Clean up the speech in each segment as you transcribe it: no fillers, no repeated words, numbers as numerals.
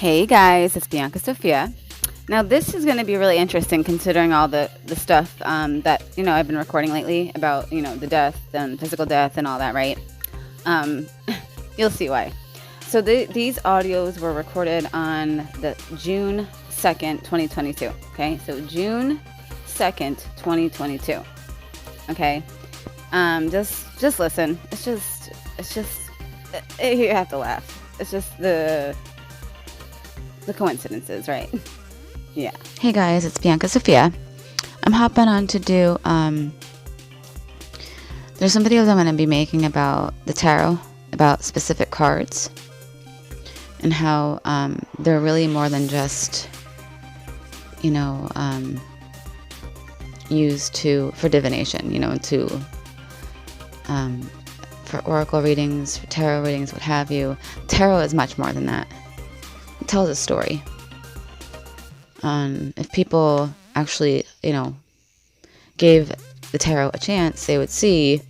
Hey guys, it's Bianca Sophia. Now this is going to be really interesting considering all the stuff that I've been recording lately about the death and physical death and all that, right? Um, you'll see why. So these audios were recorded on the June 2nd, 2022. Okay, so June 2nd, 2022. Okay, just listen. It's just you have to laugh. It's just the coincidences, right? Yeah. Hey guys, it's Bianca Sophia. I'm hopping on to do, there's some videos I'm going to be making about the tarot, about specific cards, and how they're really more than just, used for divination, for oracle readings, for tarot readings, what have you. Tarot is much more than that. It tells a story. If people actually, gave the tarot a chance, they would see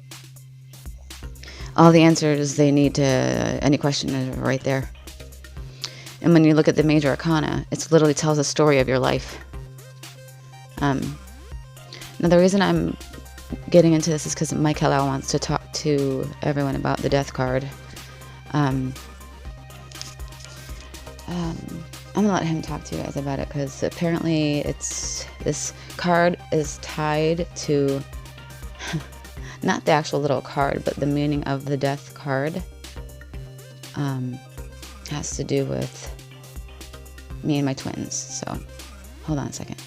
all the answers they need to any question is right there. And when you look at the major arcana, it literally tells a story of your life. Now, the reason I'm getting into this is because Mike Hello wants to talk to everyone about the death card. I'm going to let him talk to you guys about it because apparently this card is tied to not the actual little card, but the meaning of the death card has to do with me and my twins. So hold on a second.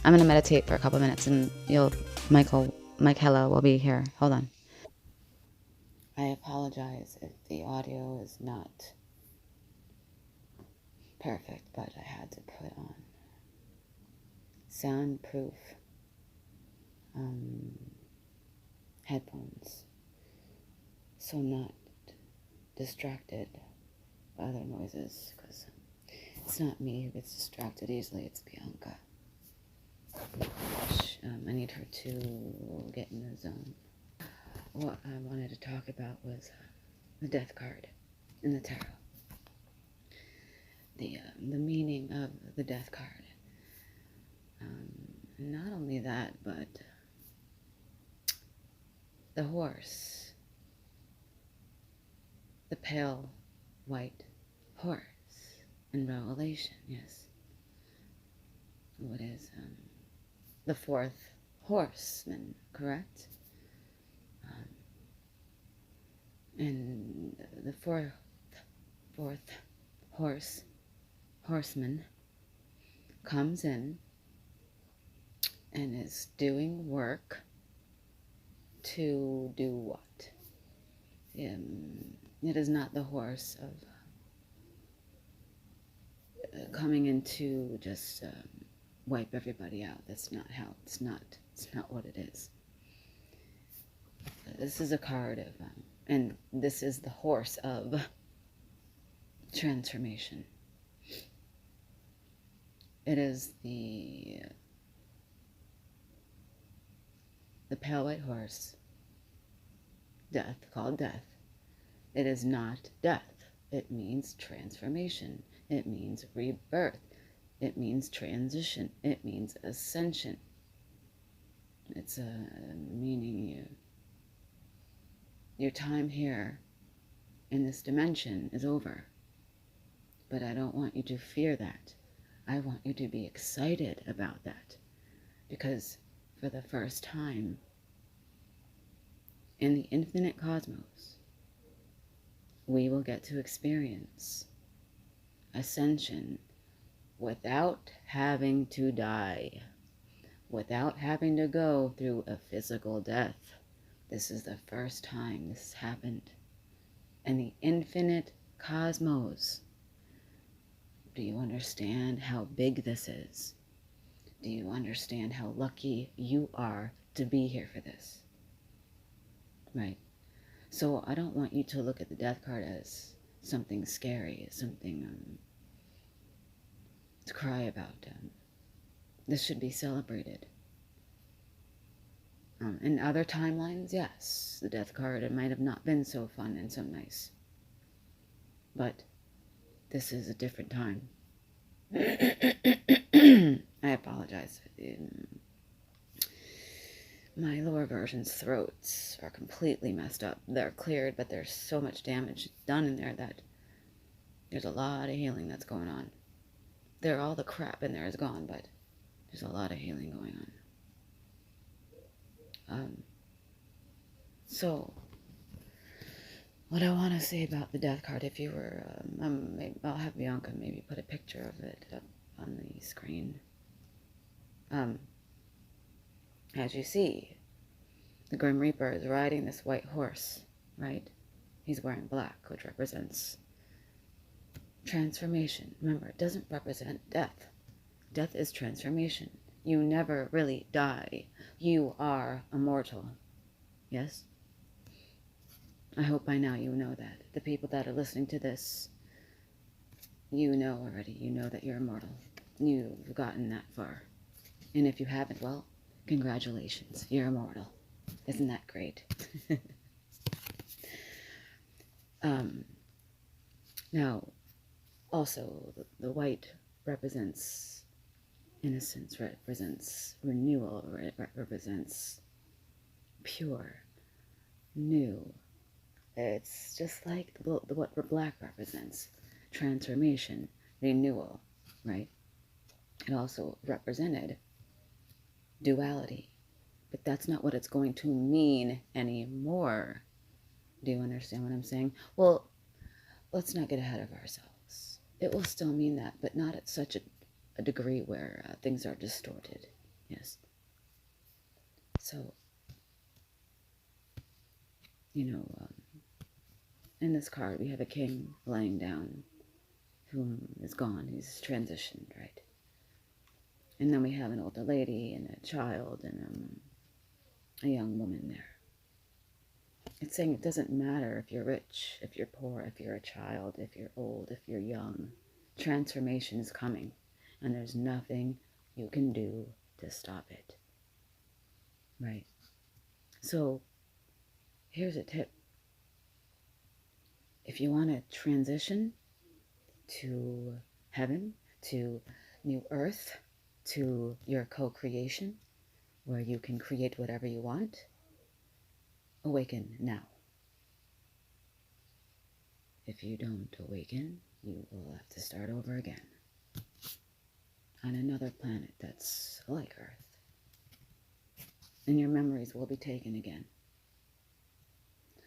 I'm going to meditate for a couple minutes and Mike Hello will be here. Hold on. I apologize if the audio is not perfect, but I had to put on soundproof headphones so I'm not distracted by other noises, because it's not me who gets distracted easily, it's Bianca. I need her to get in the zone. What I wanted to talk about was the death card in the tarot. The meaning of the death card. Not only that, but the horse, the pale white horse in Revelation, yes. What is the fourth horseman, correct? And the fourth horseman comes in and is doing work to do what? It is not the horse of coming in to just wipe everybody out. That's not how. It's not what it is. This is a card of, and this is the horse of transformation. It is the pale white horse, death, called death. It is not death. It means transformation. It means rebirth. It means transition. It means ascension. It's meaning your time here in this dimension is over. But I don't want you to fear that. I want you to be excited about that. Because for the first time in the infinite cosmos, we will get to experience ascension without having to die, without having to go through a physical death. This is the first time this has happened in the infinite cosmos. Do you understand how big this is? Do you understand how lucky you are to be here for this? Right? So I don't want you to look at the death card as something scary, something to cry about. This should be celebrated. In other timelines, yes, the death card, it might have not been so fun and so nice. But This is a different time. I apologize. My lower version's throats are completely messed up. They're cleared, but there's so much damage done in there that there's a lot of healing that's going on. All the crap in there is gone, but there's a lot of healing going on. So, what I want to say about the death card, if you were, I'll have Bianca maybe put a picture of it up on the screen. As you see, the Grim Reaper is riding this white horse, right? He's wearing black, which represents transformation. Remember, it doesn't represent death. Death is transformation. You never really die. You are immortal. Yes? I hope by now you know that. The people that are listening to this, you know already. You know that you're immortal. You've gotten that far. And if you haven't, well, congratulations. You're immortal. Isn't that great? Now, also, the white represents innocence, represents renewal, represents pure, new. It's just like what black represents, transformation, renewal, right? It also represented duality, but that's not what it's going to mean anymore. Do you understand what I'm saying? Well, let's not get ahead of ourselves. It will still mean that, but not at such a degree where things are distorted. Yes. So, in this card, we have a king laying down who is gone. He's transitioned, right? And then we have an older lady and a child and a young woman there. It's saying it doesn't matter if you're rich, if you're poor, if you're a child, if you're old, if you're young. Transformation is coming, and there's nothing you can do to stop it. Right? So, here's a tip. If you want to transition to heaven, to new earth, to your co-creation, where you can create whatever you want, awaken now. If you don't awaken, you will have to start over again on another planet that's like Earth. And your memories will be taken again.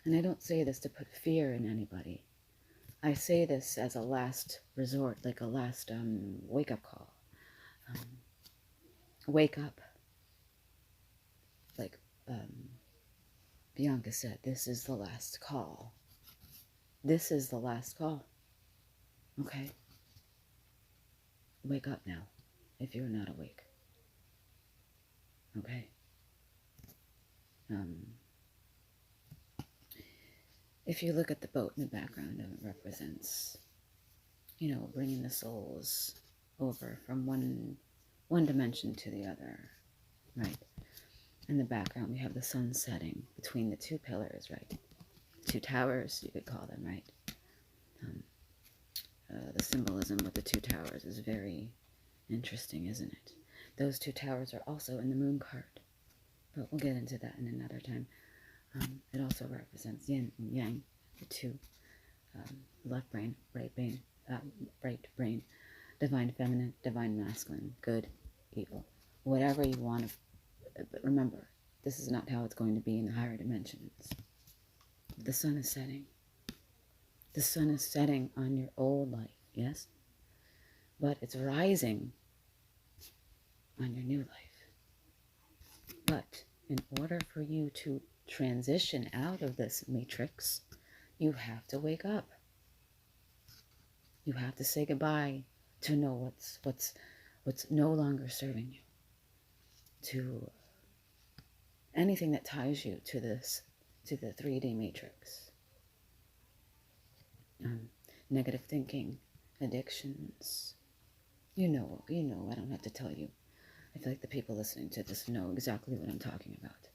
And I don't say this to put fear in anybody. I say this as a last resort, like a last wake-up call. Wake up. Like Bianca said, this is the last call. This is the last call. Okay? Wake up now, if you're not awake. Okay? If you look at the boat in the background, it represents, bringing the souls over from one dimension to the other, right? In the background, we have the sun setting between the two pillars, right? Two towers, you could call them, right? The symbolism with the two towers is very interesting, isn't it? Those two towers are also in the moon card, but we'll get into that in another time. It also represents yin and yang, the two, left brain, right brain, divine feminine, divine masculine, good, evil, whatever you want to. But remember, this is not how it's going to be in the higher dimensions. The sun is setting. The sun is setting on your old life, yes? But it's rising on your new life. But in order for you to transition out of this matrix, you have to wake up. You have to say goodbye to know what's no longer serving you, to anything that ties you to the 3D matrix. Negative thinking, addictions. You know, I don't have to tell you. I feel like the people listening to this know exactly what I'm talking about.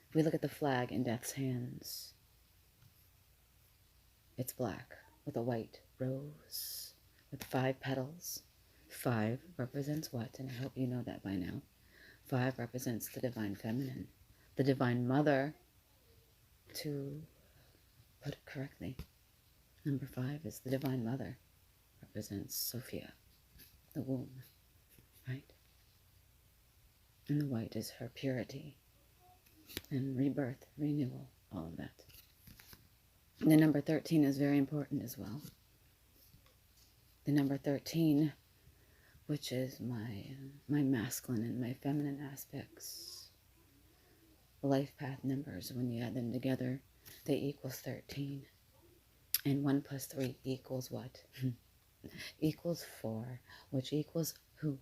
If we look at the flag in Death's hands, it's black, with a white rose with 5 petals. 5 represents what? And I hope you know that by now. 5 represents the divine feminine, the divine mother, to put it correctly. Number 5 is the divine mother, represents Sophia, the womb, right? And the white is her purity and rebirth, renewal, all of that. The number 13 is very important as well. The number 13, which is my masculine and my feminine aspects. Life path numbers, when you add them together, they equals 13. And 1 plus 3 equals what? Equals 4, which equals who?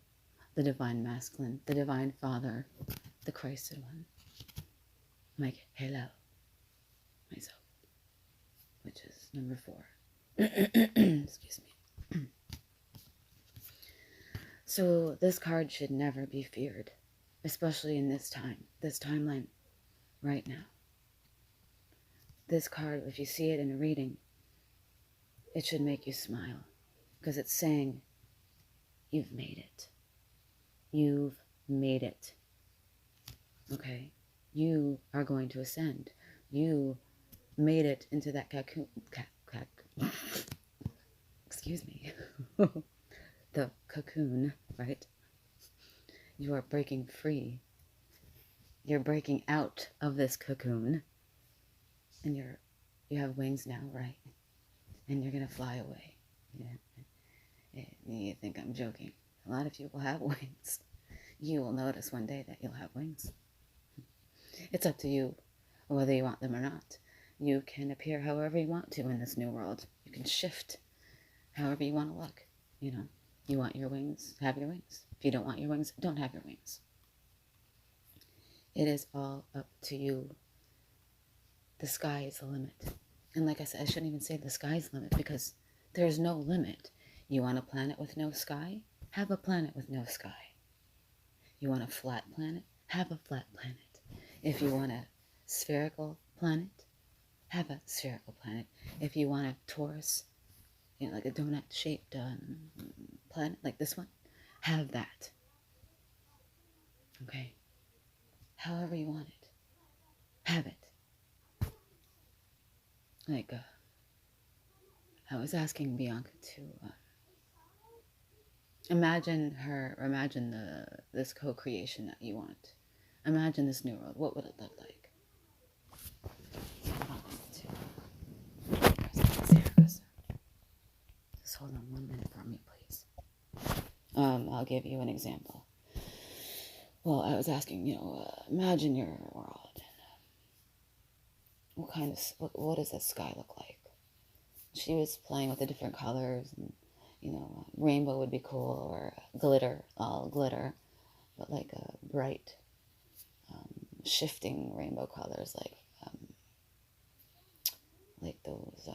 The divine masculine, the divine father, the Christed one. Like, hello, myself, which is number 4. Excuse me. So this card should never be feared, especially in this time, this timeline, right now. This card, if you see it in a reading, it should make you smile, because it's saying, you've made it. You've made it. Okay? You are going to ascend. You made it into that cocoon. Excuse me. The cocoon, right? You are breaking free. You're breaking out of this cocoon. And you have wings now, right? And you're going to fly away. Yeah. You think I'm joking. A lot of you will have wings. You will notice one day that you'll have wings. It's up to you whether you want them or not. You can appear however you want to in this new world. You can shift however you want to look. You know, you want your wings, have your wings. If you don't want your wings, don't have your wings. It is all up to you. The sky is the limit. And like I said, I shouldn't even say the sky's the limit, because there's no limit. You want a planet with no sky? Have a planet with no sky. You want a flat planet? Have a flat planet. If you want a spherical planet, have a spherical planet. If you want a torus, like a donut-shaped planet, like this one, have that. Okay? However you want it, have it. Like, I was asking Bianca to imagine this co-creation that you want. Imagine this new world. What would it look like? Just hold on 1 minute for me, please. I'll give you an example. Well, I was asking, imagine your world. What does the sky look like? She was playing with the different colors, and rainbow would be cool, or glitter, all glitter, but like a bright, shifting rainbow colors, like those,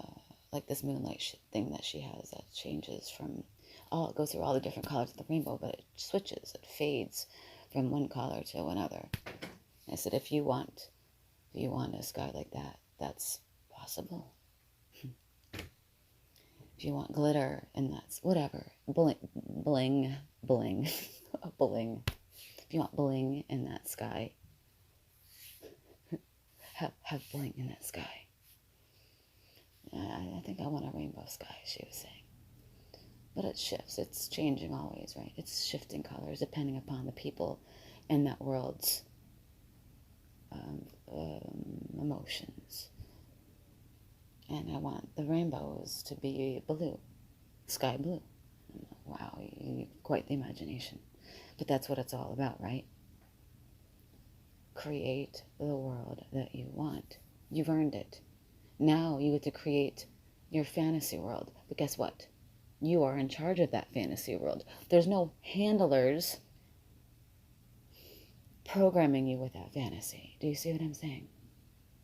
like this moonlight thing that she has that changes from, it goes through all the different colors of the rainbow, but it switches, it fades from one color to another. I said, if you want a sky like that, that's possible. If you want glitter, and that's whatever, bling, bling. If you want bling in that sky, have bling in that sky. I think I want a rainbow sky, she was saying. But it shifts. It's changing always, right? It's shifting colors depending upon the people in that world's emotions. And I want the rainbows to be blue, sky blue. Wow, quite the imagination. But that's what it's all about, right? Create the world that you want. You've earned it. Now you get to create your fantasy world. But guess what? You are in charge of that fantasy world. There's no handlers programming you with that fantasy. Do you see what I'm saying?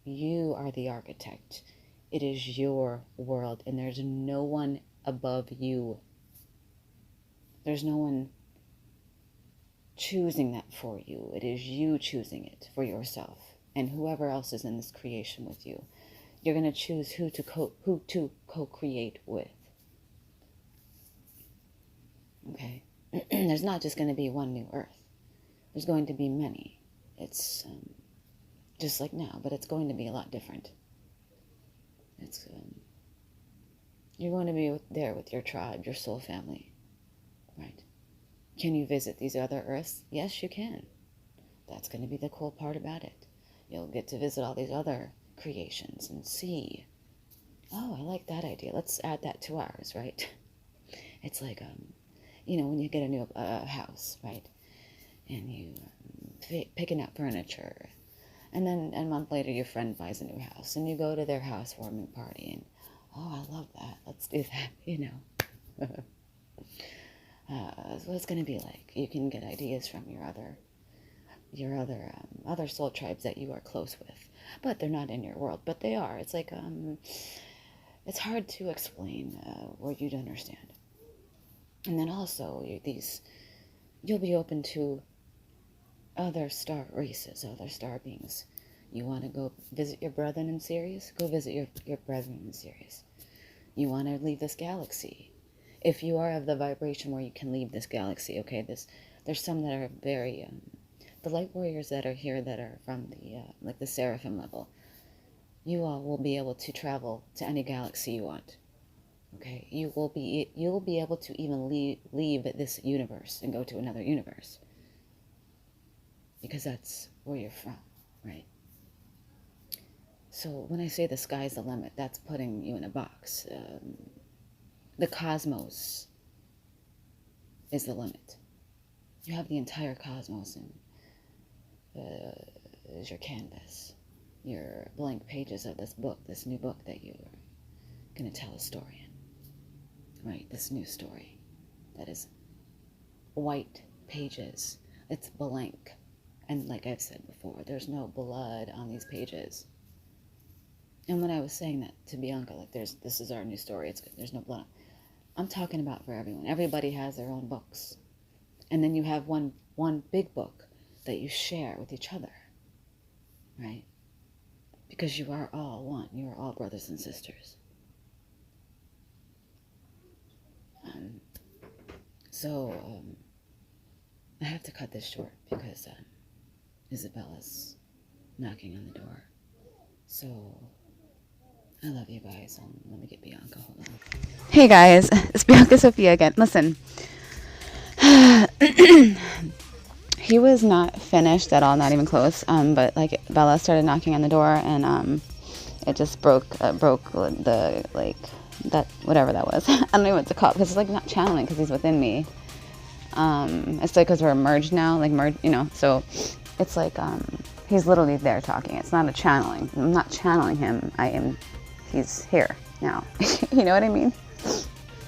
You are the architect. It is your world, and there's no one above you. There's no one choosing that for you. It is you choosing it for yourself and whoever else is in this creation with you. You're going to choose who to co-create with. Okay? There's not just going to be one new Earth. There's going to be many. It's just like now, but it's going to be a lot different. It's you're going to be there with your tribe, your soul family, right? Can you visit these other Earths? Yes, you can. That's going to be the cool part about it. You'll get to visit all these other creations and see, oh, I like that idea. Let's add that to ours, right? It's like, when you get a new house, right? And you picking up furniture. And then a month later, your friend buys a new house. And you go to their housewarming party. And, oh, I love that. Let's do that, what it's going to be like. You can get ideas from your other soul tribes that you are close with, but they're not in your world, but they are. It's like it's hard to explain or you'd understand. And then also you'll be open to other star races, other star beings. You want to go visit your brethren in Sirius? Go visit your brethren in Sirius. You want to leave this galaxy? If you are of the vibration where you can leave this galaxy, okay, there's some that are very, the light warriors that are here that are from the seraphim level, you all will be able to travel to any galaxy you want, okay? You'll be able to even leave this universe and go to another universe, because that's where you're from, right? So when I say the sky's the limit, that's putting you in a box. The cosmos is the limit. You have the entire cosmos as your canvas, your blank pages of this book, this new book that you're going to tell a story in, right? This new story that is white pages. It's blank. And like I've said before, there's no blood on these pages. And when I was saying that to Bianca, like this is our new story, there's no blood. I'm talking about for everyone. Everybody has their own books. And then you have one big book that you share with each other, right? Because you are all one. You are all brothers and sisters. I have to cut this short because Isabella's knocking on the door. So I love you guys. Let me get Bianca. Hold on. Hey guys, it's Bianca Sophia again. Listen, he was not finished at all, not even close. But like Bella started knocking on the door, and it just broke the that whatever that was. I don't know what to call it because it's like not channeling because he's within me. It's like because we're merged now, So it's like he's literally there talking. It's not a channeling. I'm not channeling him. He's here now. You know what I mean?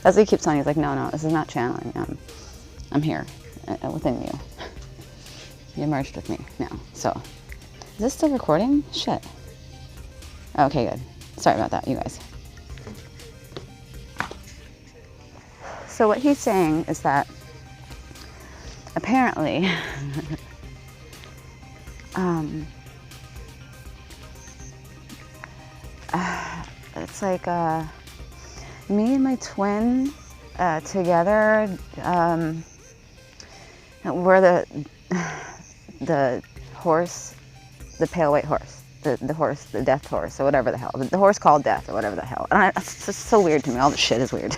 That's what he keeps telling me. He's like, no, this is not channeling. I'm here within you. You merged with me now. So, is this still recording? Shit. Okay, good. Sorry about that, you guys. So what he's saying is that apparently it's like me and my twin together, we're the horse, the pale white horse, the horse, the death horse, or whatever the hell, the horse called death, or whatever the hell. And it's just so weird to me. All this shit is weird.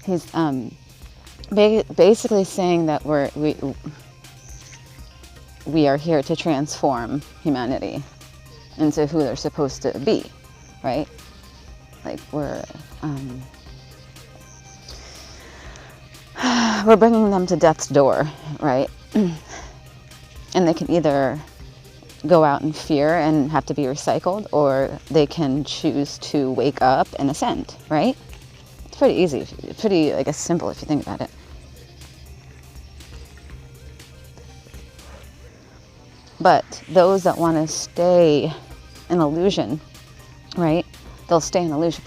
He's basically saying that we are here to transform humanity into who they're supposed to be, right? Like we're bringing them to death's door, right? And they can either go out in fear and have to be recycled, or they can choose to wake up and ascend, right? It's pretty easy, pretty, I guess, simple if you think about it. But those that want to stay in illusion, right? They'll stay in illusion,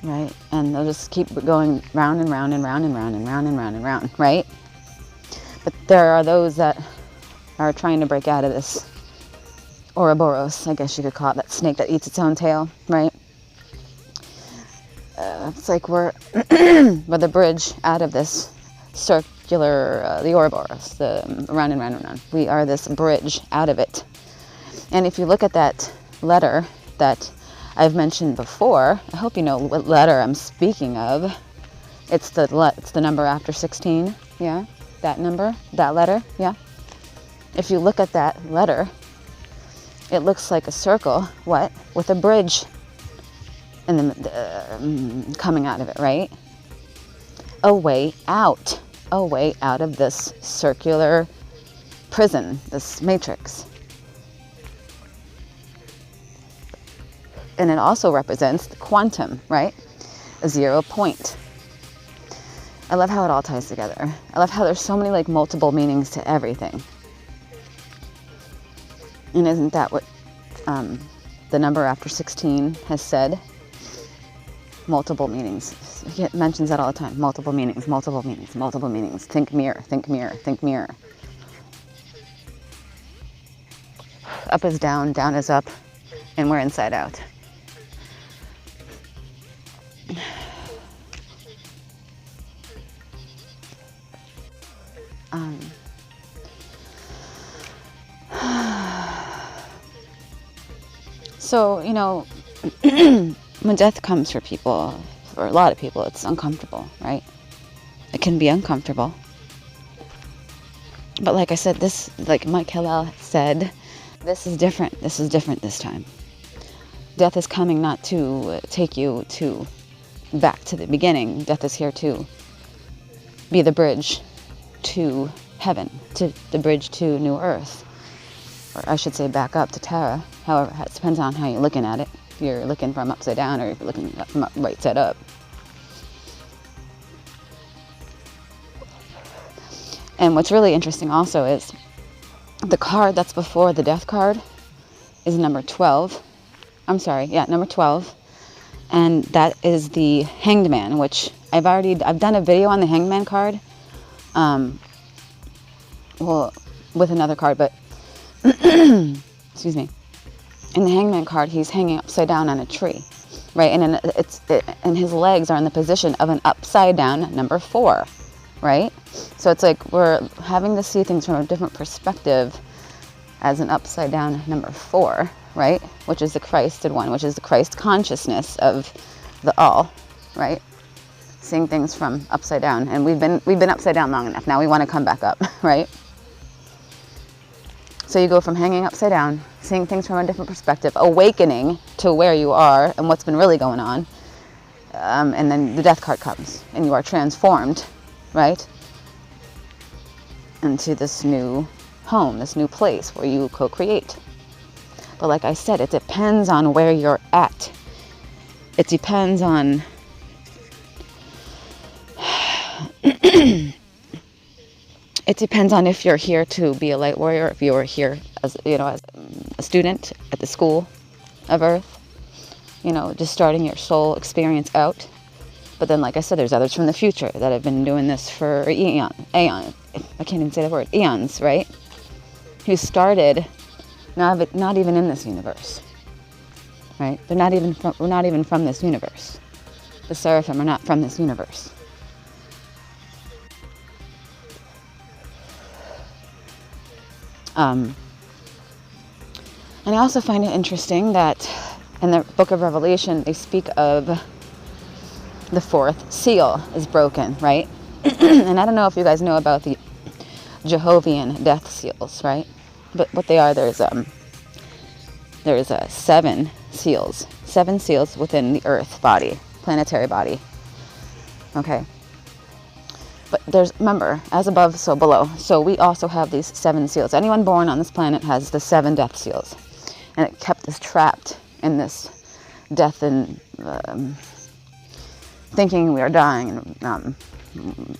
right? And they'll just keep going round and round and round and round and round and round and round, right? But there are those that are trying to break out of this Ouroboros, I guess you could call it, that snake that eats its own tail, right? It's like we're the bridge out of this circular, the Ouroboros, the round and round and round. We are this bridge out of it. And if you look at that letter that I've mentioned before, I hope you know what letter I'm speaking of. It's the number after 16, yeah? That number, that letter, yeah? If you look at that letter, it looks like a circle, what? With a bridge and then coming out of it, right? A way out of this circular prison, this matrix. And it also represents the quantum, right? A 0 point. I love how it all ties together. I love how there's so many like multiple meanings to everything. And isn't that what the number after 16 has said? Multiple meanings. He mentions that all the time. Multiple meanings, multiple meanings, multiple meanings. Think mirror, think mirror, think mirror. Up is down, down is up, and we're inside out. So, you know, when death comes for people, for a lot of people, it's uncomfortable, right? It can be uncomfortable. But like I said, this, like Mike Hillel said, this is different. This is different this time. Death is coming not to take you to back to the beginning. Death is here to be the bridge to heaven, to the bridge to New Earth. Or I should say back up to Terra. However, it depends on how you're looking at it. If you're looking from upside down or if you're looking from right side up. And what's really interesting also is the card that's before the death card is number 12. I'm sorry, yeah, number 12. And that is the Hanged Man, which I've done a video on the Hanged Man card. Well, with another card, but excuse me. In the Hangman card, he's hanging upside down on a tree, right? And his legs are in the position of an upside down number 4, right? So it's like we're having to see things from a different perspective as an upside down number 4, right? Which is the Christed one, which is the Christ consciousness of the all, right? Seeing things from upside down, and we've been upside down long enough. Now we want to come back up, right? So you go from hanging upside down, seeing things from a different perspective, awakening to where you are and what's been really going on, and then the death card comes, and you are transformed, right, into this new home, this new place where you co-create. But like I said, it depends on where you're at. It depends on it depends on if you're here to be a light warrior, if you are here as, you know, as a student at the school of Earth, you know, just starting your soul experience out. But then, like I said, there's others from the future that have been doing this for aeon, I can't even say the word, eons, right? Who started not even in this universe, right? We're not even from this universe. The seraphim are not from this universe. And I also find it interesting that in the book of Revelation, they speak of the 4th seal is broken, right? And I don't know if you guys know about the Jehovian death seals, right? But what they are, there's 7 seals within the Earth body, planetary body. Okay. But remember, as above, so below. So we also have these 7 seals. Anyone born on this planet has the 7 death seals. And it kept us trapped in this death and thinking we are dying. And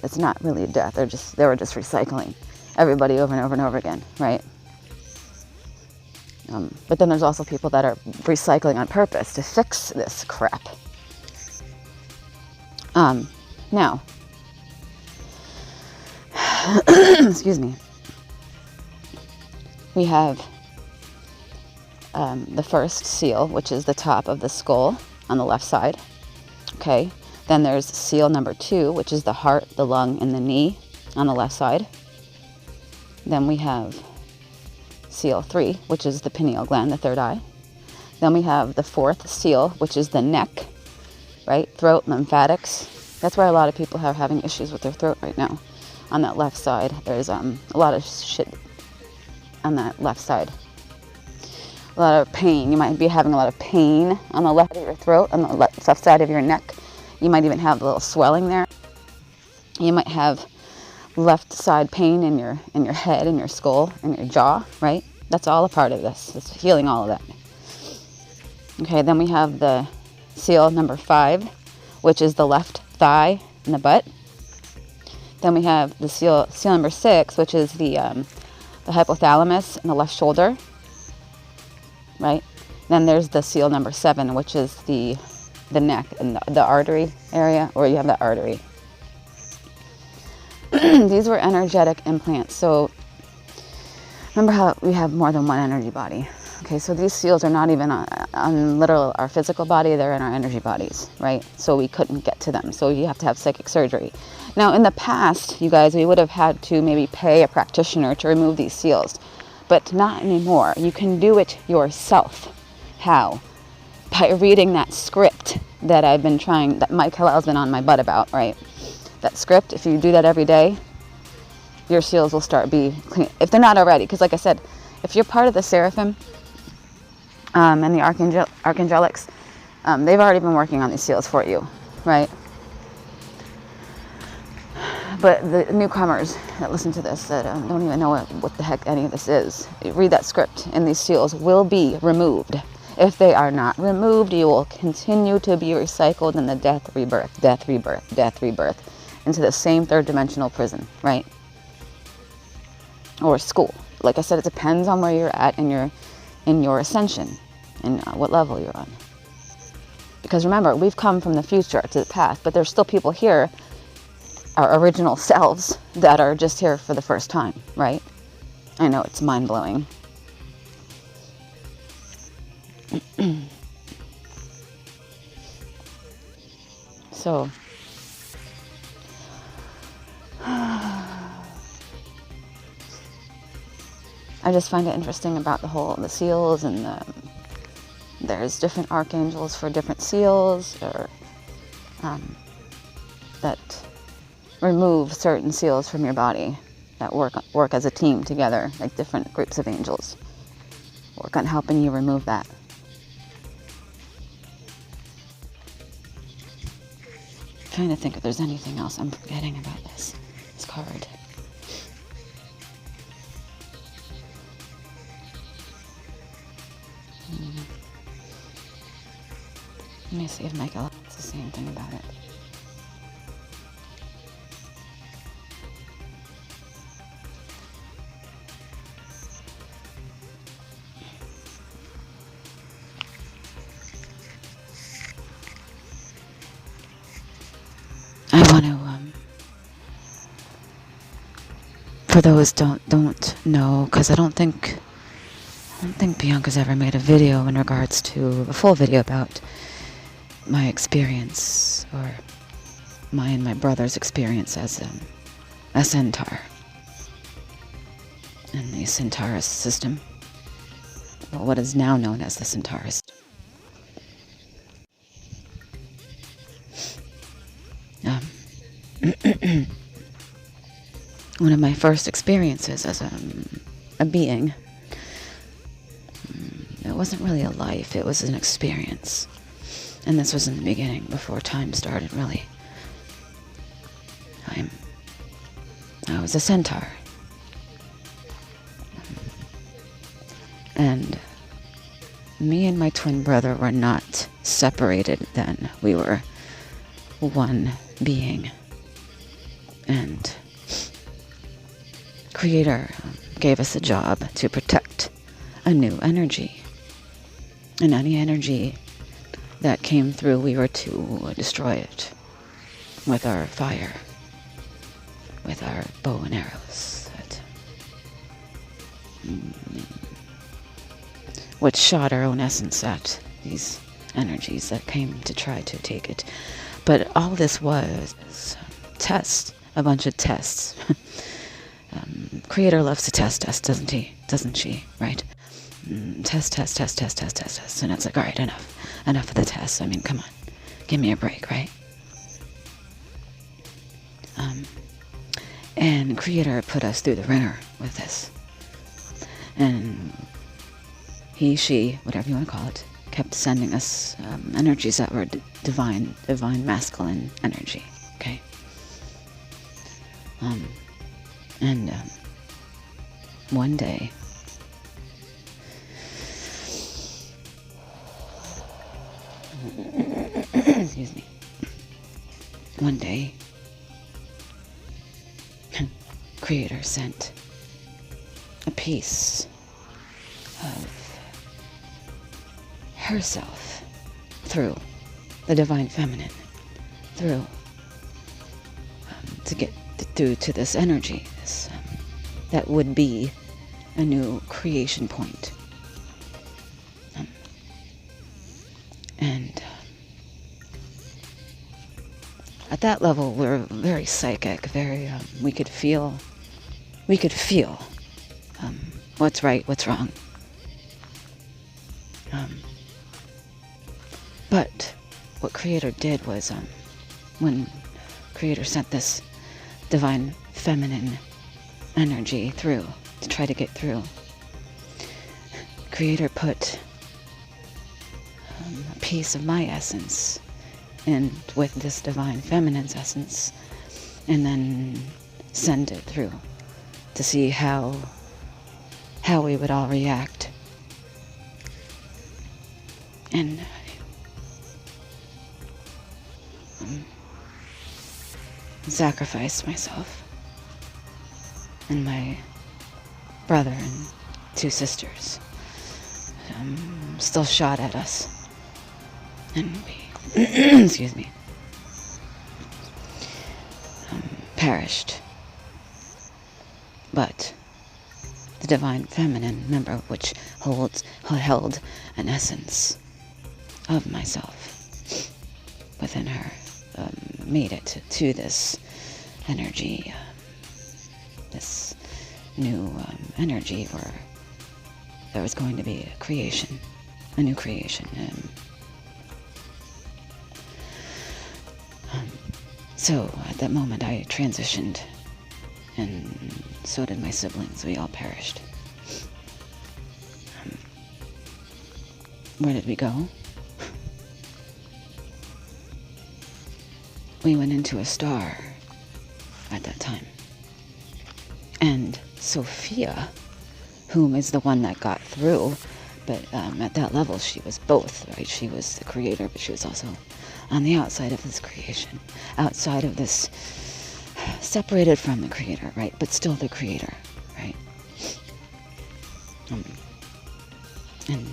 it's not really a death. They were just recycling everybody over and over and over again, right? But then there's also people that are recycling on purpose to fix this crap. Now, excuse me. We have the first seal, which is the top of the skull on the left side. Okay. Then there's seal number 2, which is the heart, the lung, and the knee on the left side. Then we have seal 3, which is the pineal gland, the third eye. Then we have the 4th seal, which is the neck, right? Throat, lymphatics. That's why a lot of people are having issues with their throat right now. On that left side, there's a lot of shit on that left side. A lot of pain. You might be having a lot of pain on the left of your throat, on the left side of your neck. You might even have a little swelling there. You might have left side pain in your head, in your skull, in your jaw, right? That's all a part of this. It's healing all of that. Okay, then we have the seal number 5, which is the left thigh and the butt. Then we have the seal number 6, which is the hypothalamus and the left shoulder, right? Then there's the seal number 7, which is the neck and the artery area, or you have the artery. These were energetic implants. So remember how we have more than one energy body. Okay, so these seals are not even on literal our physical body, they're in our energy bodies, right? So we couldn't get to them. So you have to have psychic surgery. Now in the past, you guys, we would have had to maybe pay a practitioner to remove these seals, but not anymore. You can do it yourself. How? By reading that script that I've been trying, that Mike Hallal's been on my butt about, right? That script, if you do that every day, your seals will start be clean. If they're not already, because like I said, if you're part of the seraphim and the archangelics, they've already been working on these seals for you, right? But the newcomers that listen to this that don't even know what the heck any of this is, read that script and these seals will be removed. If they are not removed, you will continue to be recycled in the death, rebirth, death, rebirth, death, rebirth, into the same third dimensional prison, right? Or school. Like I said, it depends on where you're at in your ascension and what level you're on. Because remember, we've come from the future to the past, but there's still people here, our original selves, that are just here for the first time, right? I know, it's mind-blowing. So, I just find it interesting about the seals, and there's different archangels for different seals, or that remove certain seals from your body, that work as a team together, like different groups of angels work on helping you remove that. I'm trying to think if there's anything else I'm forgetting about this card. Let me see if Michael has the same thing about it. I want to, for those don't know, because I don't think Bianca's ever made a video in regards to a full video about my experience, or my and my brother's experience as a centaur in the Centaurus system, well, what is now known as the Centaurus. One of my first experiences as a being, it wasn't really a life, it was an experience. And this was in the beginning, before time started, really. I was a centaur. And me and my twin brother were not separated then. We were one being. And Creator gave us a job to protect a new energy. And any energy that came through, we were to destroy it with our fire, with our bow and arrows. which shot our own essence at these energies that came to try to take it. But all this was tests, a bunch of tests. Creator loves to test us, doesn't he? Doesn't she? Right? Test. And it's like, all right, enough of the tests. I mean, come on, give me a break, right? And Creator put us through the ringer with this. And he, she, whatever you want to call it, kept sending us energies that were divine masculine energy, okay? And one day, excuse me, one day, Creator sent a piece of herself through the divine feminine, through to get through to this energy, this that would be a new creation point. And at that level, we're very psychic, very we could feel what's right, what's wrong. But what Creator did was, when Creator sent this divine feminine energy through to try to get through, Creator put a piece of my essence in with this divine feminine's essence, and then send it through to see how we would all react. And sacrificed myself and my brother and 2 sisters still shot at us, and we excuse me, perished. But the divine feminine, member of which held an essence of myself within her, made it to this energy, this new energy where there was going to be a creation, a new creation. So at that moment I transitioned, and so did my siblings. We all perished. Where did we go? We went into a star at that time. And Sophia, whom is the one that got through, but at that level she was both, right? She was the creator, but she was also on the outside of this creation, outside of this, separated from the creator, right? But still the creator, right? And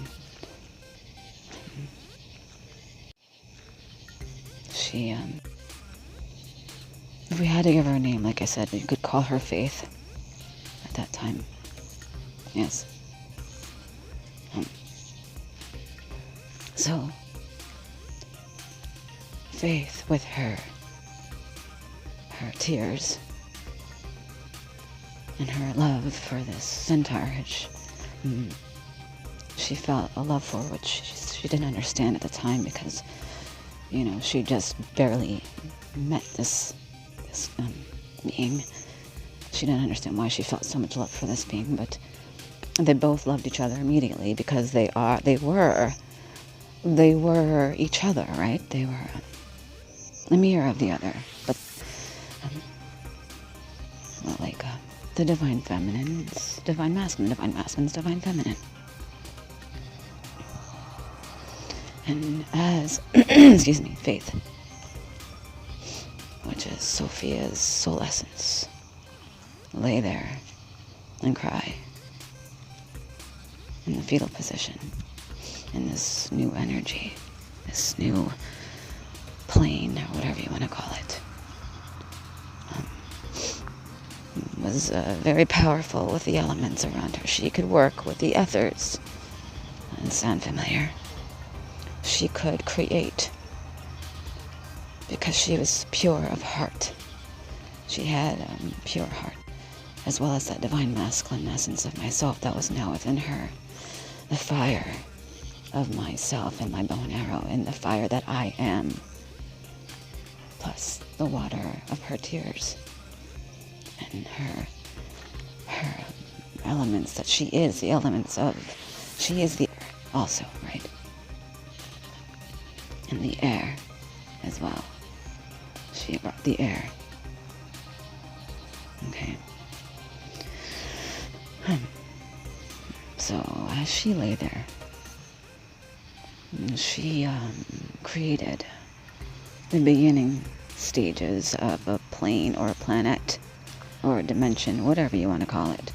she, if we had to give her a name, like I said, we could call her Faith at that time. Yes. So, Faith, with her tears and her love for this centaur, she felt a love for, which she didn't understand at the time, because, you know, she just barely met this being. She didn't understand why she felt so much love for this being, but they both loved each other immediately, because they were each other, right? They were a mirror of the other, but like the divine feminine's divine masculine's divine feminine. And as excuse me, Faith, which is Sophia's soul essence, lay there and cry in the fetal position, in this new energy, this new plane, or whatever you want to call it, was very powerful with the elements around her. She could work with the ethers, and sound familiar? She could create because she was pure of heart. She had a pure heart, as well as that divine masculine essence of myself that was now within her. The fire of myself and my bow and arrow, and the fire that I am, plus the water of her tears, and her elements that she is, the elements of, she is the air also, right? And the air as well. She brought the air. Okay. So as she lay there, she created the beginning stages of a plane or a planet or a dimension, whatever you want to call it.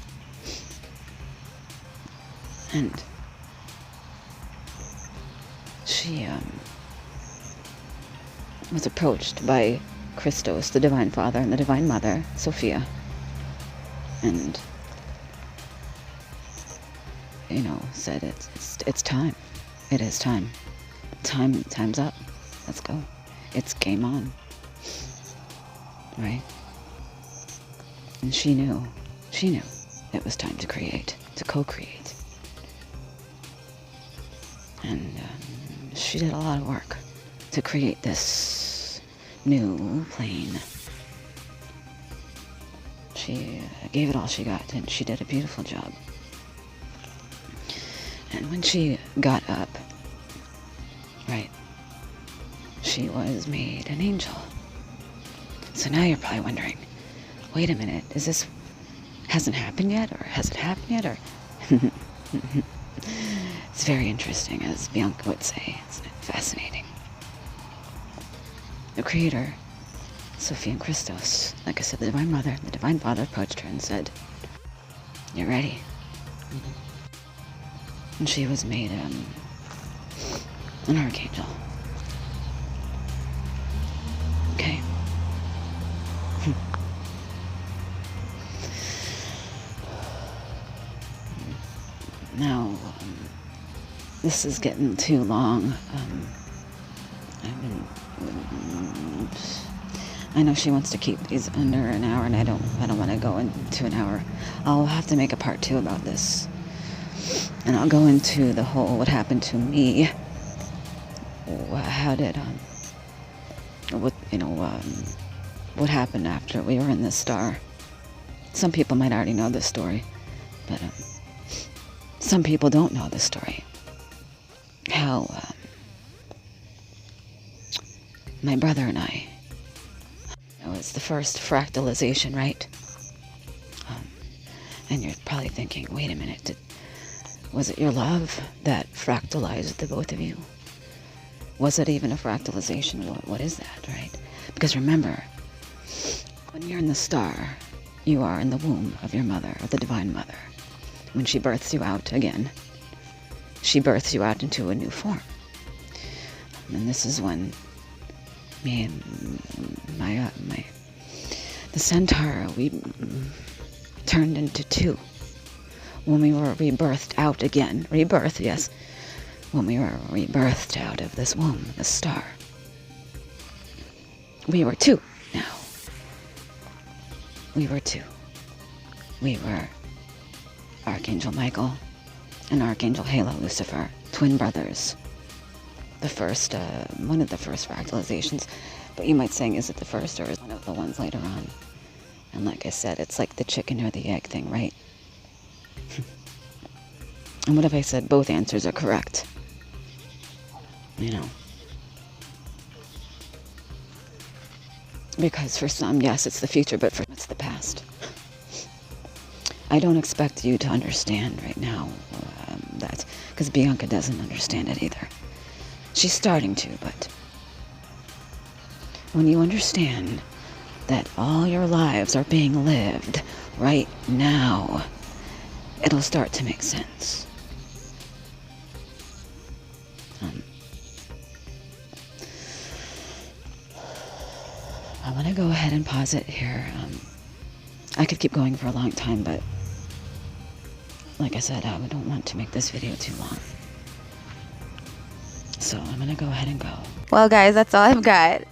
And she was approached by Christos, the Divine Father, and the Divine Mother, Sophia. And, said it's time. It is time. Time's up. Let's go. It's game on. Right? And she knew it was time to create, to co-create. And she did a lot of work to create this new plane. She gave it all she got, and she did a beautiful job. And when she got up, right, she was made an angel. So now you're probably wondering, wait a minute, hasn't happened yet, or has it happened yet, or... It's very interesting, as Bianca would say. It's fascinating. The Creator, Sophia and Christos, like I said, the Divine Mother, the Divine Father approached her and said, "You're ready." And she was made an archangel. Okay. Now, this is getting too long. I know she wants to keep these under an hour, and I don't want to go into an hour. I'll have to make a part 2 about this, and I'll go into the whole what happened to me. How did what happened after we were in the star. Some people might already know this story, but some people don't know this story. How my brother and I, it was the first fractalization, right? And you're probably thinking, wait a minute, was it your love that fractalized the both of you? Was it even a fractalization? What is that, right? Because remember, when you're in the star, you are in the womb of your mother, or the Divine Mother. When she births you out again, she births you out into a new form. And this is when me and the centaur, we turned into two. When we were rebirthed out again, rebirth, yes. When we were rebirthed out of this womb, the star. We were two now. We were two. We were Archangel Michael and Archangel Halo Lucifer, twin brothers. The first, one of the first fractalizations. But you might say, is it the first or is it one of the ones later on? And like I said, it's like the chicken or the egg thing, right? And what if I said both answers are correct? You know. Because for some, yes, it's the future, but for some, it's the past. I don't expect you to understand right now that, because Bianca doesn't understand it either. She's starting to, but when you understand that all your lives are being lived right now, it'll start to make sense. I'm going to go ahead and pause it here. I could keep going for a long time, but like I said, I don't want to make this video too long. So I'm gonna go ahead and go. Well, guys, that's all I've got.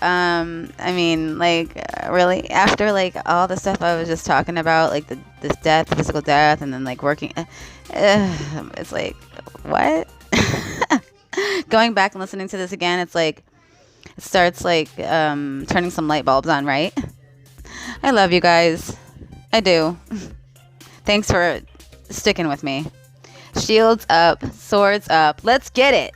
I mean, like, really, after like all the stuff I was just talking about, like this death, the physical death, and then like working, it's like, what? Going back and listening to this again, it's like it starts like turning some light bulbs on, right? I love you guys. I do. Thanks for sticking with me. Shields up, swords up. Let's get it.